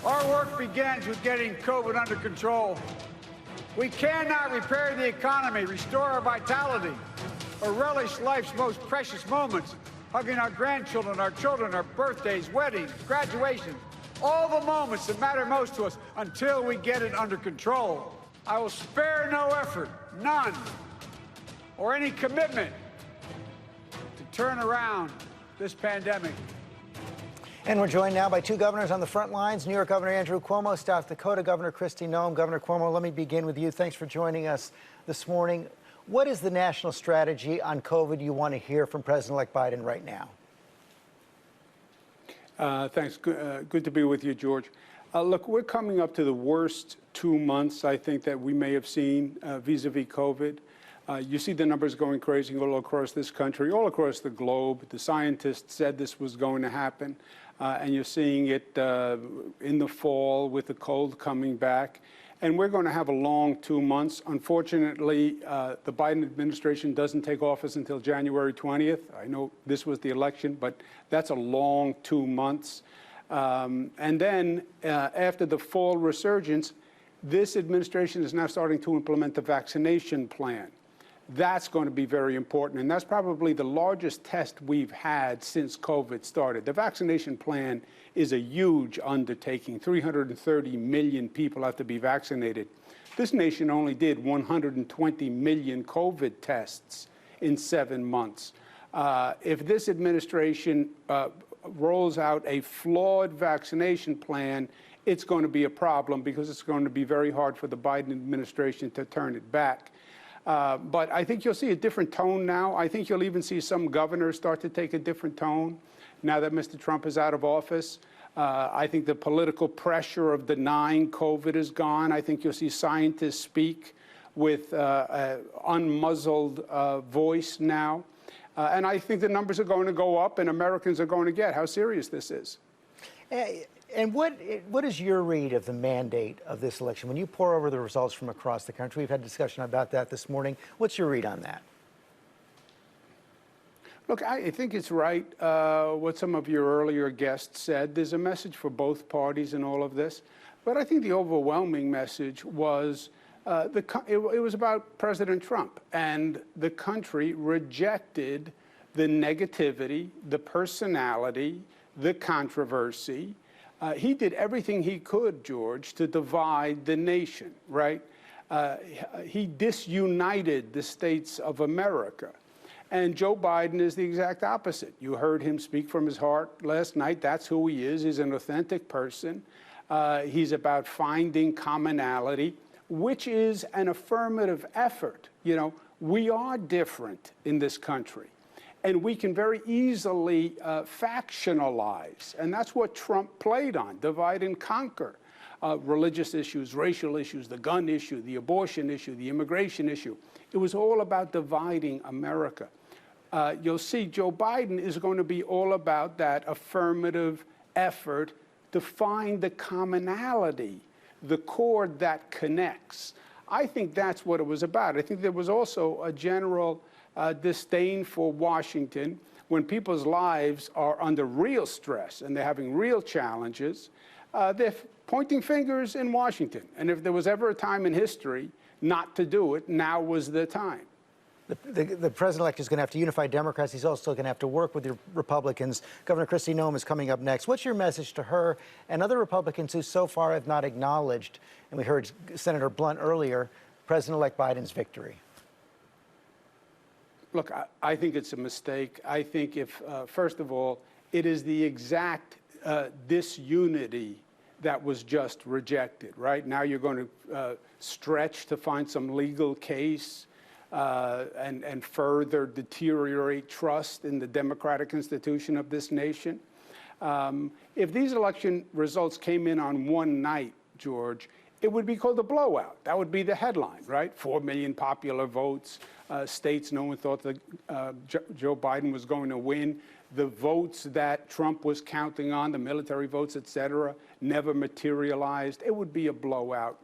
Our work begins with getting COVID under control. We cannot repair the economy, restore our vitality, or relish life's most precious moments, hugging our grandchildren, our children, our birthdays, weddings, graduations, all the moments that matter most to us until we get it under control. I will spare no effort, none, or any commitment to turn around this pandemic. And we're joined now by two governors on the front lines, New York Governor Andrew Cuomo, South Dakota Governor Kristi Noem. Governor Cuomo, let me begin with you. Thanks for joining us this morning. What is the national strategy on COVID you want to hear from President-elect Biden right now? Thanks. Good to be with you, George. Look, we're coming up to the worst 2 months, I think, that we may have seen vis-a-vis COVID. You see the numbers going crazy all across this country, all across the globe. The scientists said this was going to happen, and you're seeing it in the fall with the cold coming back. And we're going to have a long 2 months. Unfortunately, the Biden administration doesn't take office until January 20th. I know this was the election, but that's a long 2 months. And then after the fall resurgence, this administration is now starting to implement the vaccination plan. That's going to be very important, and that's probably the largest test we've had since COVID started. The vaccination plan is a huge undertaking. 330 million people have to be vaccinated. This nation only did 120 million COVID tests in 7 months. If this administration rolls out a flawed vaccination plan, it's going to be a problem because it's going to be very hard for the Biden administration to turn it back. But I think you'll see a different tone now. I think you'll even see some governors start to take a different tone now that Mr. Trump is out of office. I think the political pressure of denying COVID is gone. I think you'll see scientists speak with unmuzzled voice now. And I think the numbers are going to go up and Americans are going to get how serious this is. And what is your read of the mandate of this election? When you pour over the results from across the country, we've had discussion about that this morning. What's your read on that? Look, I think it's right what some of your earlier guests said. There's a message for both parties in all of this. But I think the overwhelming message was it was about President Trump. And the country rejected the negativity, the personality, the controversy. He did everything he could, George, to divide the nation, right? He disunited the states of America. And Joe Biden is the exact opposite. You heard him speak from his heart last night. That's who he is. He's an authentic person. He's about finding commonality, which is an affirmative effort. You know, we are different in this country. And we can very easily factionalize. And that's what Trump played on, divide and conquer. Religious issues, racial issues, the gun issue, the abortion issue, the immigration issue. It was all about dividing America. You'll see Joe Biden is going to be all about that affirmative effort to find the commonality, the chord that connects. I think that's what it was about. I think there was also a general disdain for Washington when people's lives are under real stress and they're having real challenges. They're pointing fingers in Washington. And if there was ever a time in history not to do it, now was the time. The president-elect is going to have to unify Democrats. He's also going to have to work with the Republicans. Governor Kristi Noem is coming up next. What's your message to her and other Republicans who so far have not acknowledged, and we heard Senator Blunt earlier, President-elect Biden's victory? Look, I think it's a mistake. I think first of all, it is the exact disunity that was just rejected, right? Now you're going to stretch to find some legal case and further deteriorate trust in the democratic institution of this nation. If these election results came in on one night, George, it would be called a blowout. That would be the headline, right? 4 million popular votes. States no one thought that Joe Biden was going to win. The votes that Trump was counting on, the military votes, et cetera, never materialized. It would be a blowout.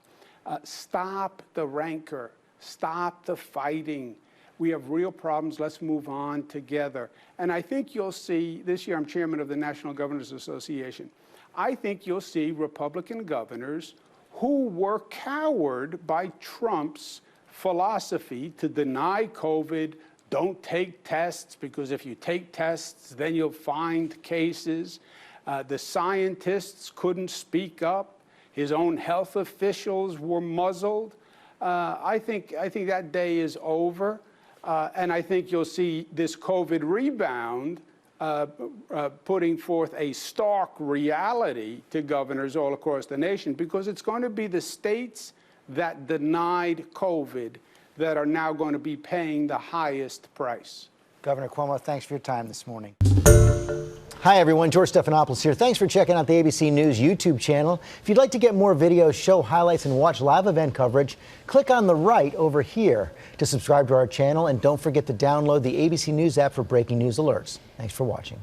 Stop the rancor. Stop the fighting. We have real problems. Let's move on together. And I think you'll see, this year I'm chairman of the National Governors Association. I think you'll see Republican governors who were cowed by Trump's philosophy to deny COVID, don't take tests, because if you take tests, then you'll find cases. The scientists couldn't speak up. His own health officials were muzzled. I think that day is over, and I think you'll see this COVID rebound putting forth a stark reality to governors all across the nation, because it's going to be the states that denied COVID that are now going to be paying the highest price. Governor Cuomo, thanks for your time this morning. Hi, everyone. George Stephanopoulos here. Thanks for checking out the ABC News YouTube channel. If you'd like to get more videos, show highlights, and watch live event coverage, click on the right over here to subscribe to our channel. And don't forget to download the ABC News app for breaking news alerts. Thanks for watching.